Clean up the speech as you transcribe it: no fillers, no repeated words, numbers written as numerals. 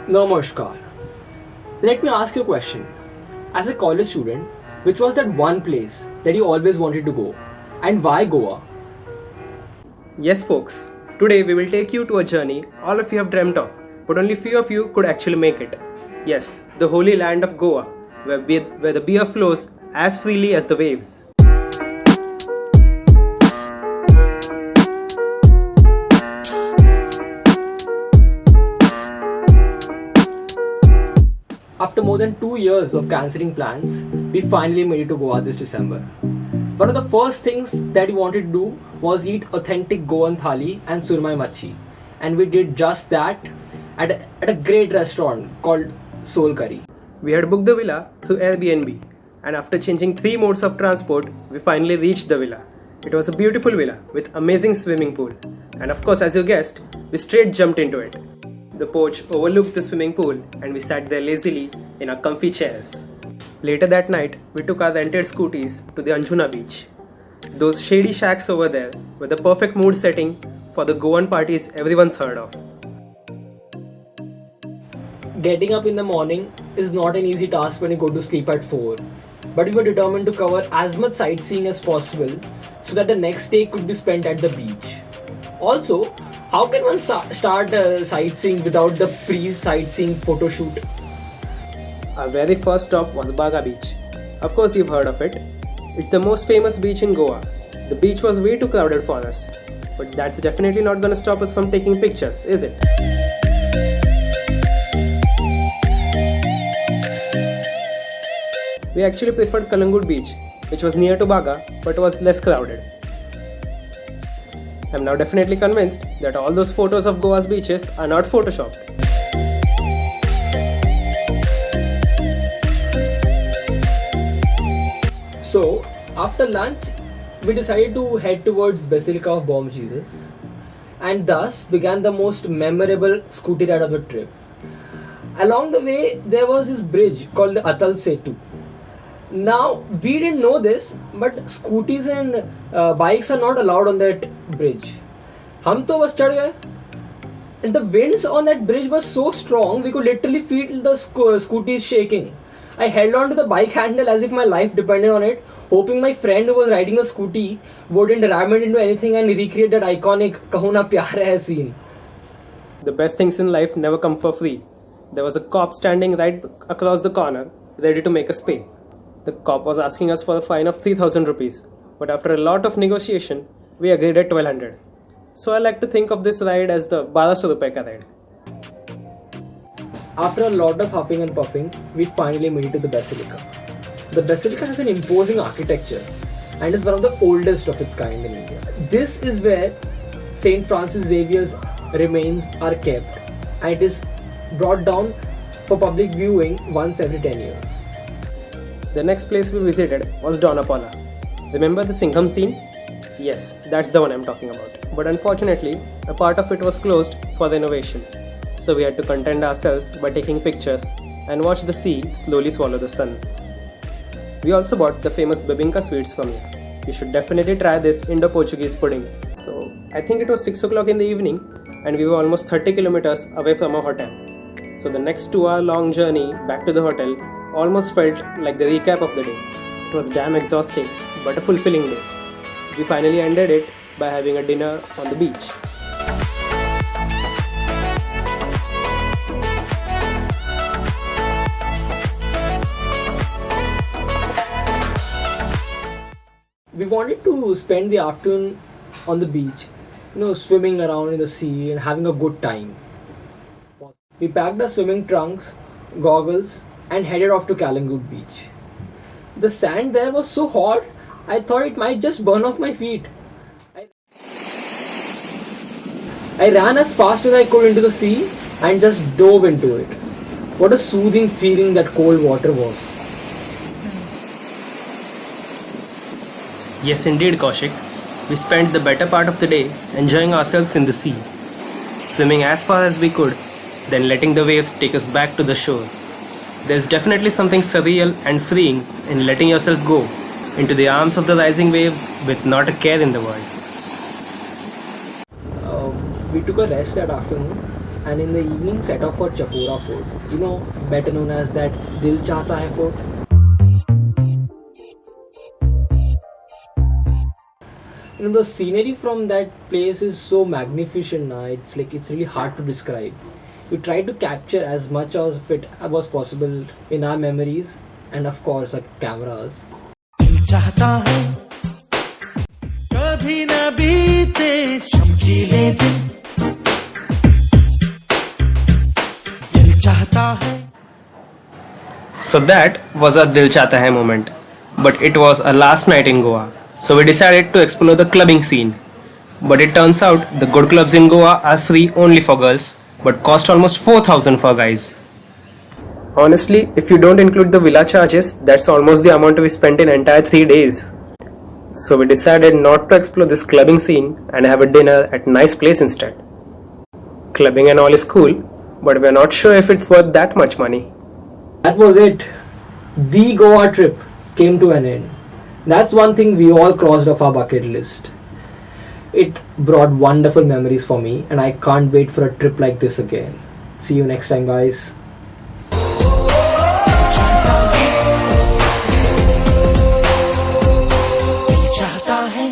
Namaskar. Let me ask you a question. As a college student, which was that one place that you always wanted to go? And why Goa? Yes, folks, today we will take you to a journey all of you have dreamt of, but only few of you could actually make it. Yes, the holy land of Goa, where the beer flows as freely as the waves. After more than 2 years of cancelling plans, we finally made it to Goa this December. One of the first things that we wanted to do was eat authentic Goan thali and surmai machi. And we did just that at a great restaurant called Soul Curry. We had booked the villa through Airbnb, and after changing 3 modes of transport, we finally reached the villa. It was a beautiful villa with amazing swimming pool, and of course, as you guessed, we straight jumped into it. The porch overlooked the swimming pool, and we sat there lazily in our comfy chairs. Later that night, we took our rented scooties to the Anjuna beach. Those shady shacks over there were the perfect mood setting for the Goan parties everyone's heard of. Getting up in the morning is not an easy task when you go to sleep at 4. But we were determined to cover as much sightseeing as possible so that the next day could be spent at the beach. Also, how can one start sightseeing without the pre-sightseeing photo shoot? Our very first stop was Baga Beach. Of course, you've heard of it. It's the most famous beach in Goa. The beach was way too crowded for us. But that's definitely not gonna stop us from taking pictures, is it? We actually preferred Kalangut Beach, which was near to Baga but was less crowded. I'm now definitely convinced that all those photos of Goa's beaches are not photoshopped. So, after lunch, we decided to head towards Basilica of Bom Jesus, and thus began the most memorable scooty ride of the trip. Along the way, there was this bridge called the Atal Setu. Now, we didn't know this, but scooties and bikes are not allowed on that bridge. हम तो बस चढ़ गए. And the winds on that bridge were so strong, we could literally feel the scooties shaking. I held on to the bike handle as if my life depended on it, hoping my friend who was riding the scooty wouldn't ram it into anything and recreate that iconic "Kaho Na Pyar Hai" scene. The best things in life never come for free. There was a cop standing right across the corner, ready to make us pay. The cop was asking us for a fine of 3,000 rupees, but after a lot of negotiation, we agreed at 1200. So I like to think of this ride as the 1200 rupees ka ride. After a lot of huffing and puffing, we finally made it to the Basilica. The Basilica has an imposing architecture and is one of the oldest of its kind in India. This is where St. Francis Xavier's remains are kept, and it is brought down for public viewing once every 10 years. The next place we visited was Donapaula. Remember the Singham scene? Yes, that's the one I'm talking about. But unfortunately, a part of it was closed for renovation. So we had to content ourselves by taking pictures and watch the sea slowly swallow the sun. We also bought the famous Bibinka sweets from here. You should definitely try this Indo-Portuguese pudding. So I think it was 6 o'clock in the evening and we were almost 30 kilometers away from our hotel. So the next 2-hour long journey back to the hotel almost felt like the recap of the day. It was damn exhausting, but a fulfilling day. We finally ended it by having a dinner on the beach. We wanted to spend the afternoon on the beach, swimming around in the sea and having a good time. We packed our swimming trunks, goggles, and headed off to Kalangut Beach. The sand there was so hot, I thought it might just burn off my feet. I ran as fast as I could into the sea and just dove into it. What a soothing feeling that cold water was. Yes, indeed, Kaushik. We spent the better part of the day enjoying ourselves in the sea, swimming as far as we could, then letting the waves take us back to the shore. There's definitely something surreal and freeing in letting yourself go into the arms of the rising waves with not a care in the world. We took a rest that afternoon and in the evening set off for Chapora Fort. You know, better known as that Dil Chahta Hai Fort. You know, the scenery from that place is so magnificent now. It's really hard to describe. We tried to capture as much of it was possible in our memories and of course our cameras. दिल चाहता है कभी न बीते चमकीले दिन दिल चाहता है. So that was our Dil Chahta Hai moment. But it was our last night in Goa. So we decided to explore the clubbing scene. But it turns out the good clubs in Goa are free only for girls, but cost almost 4,000 for guys. Honestly, if you don't include the villa charges, that's almost the amount we spent in entire 3 days. So we decided not to explore this clubbing scene and have a dinner at nice place instead. Clubbing and all is cool, but we're not sure if it's worth that much money. That was it. The Goa trip came to an end. That's one thing we all crossed off our bucket list. It brought wonderful memories for me, and I can't wait for a trip like this again. See you next time, guys. चाहता है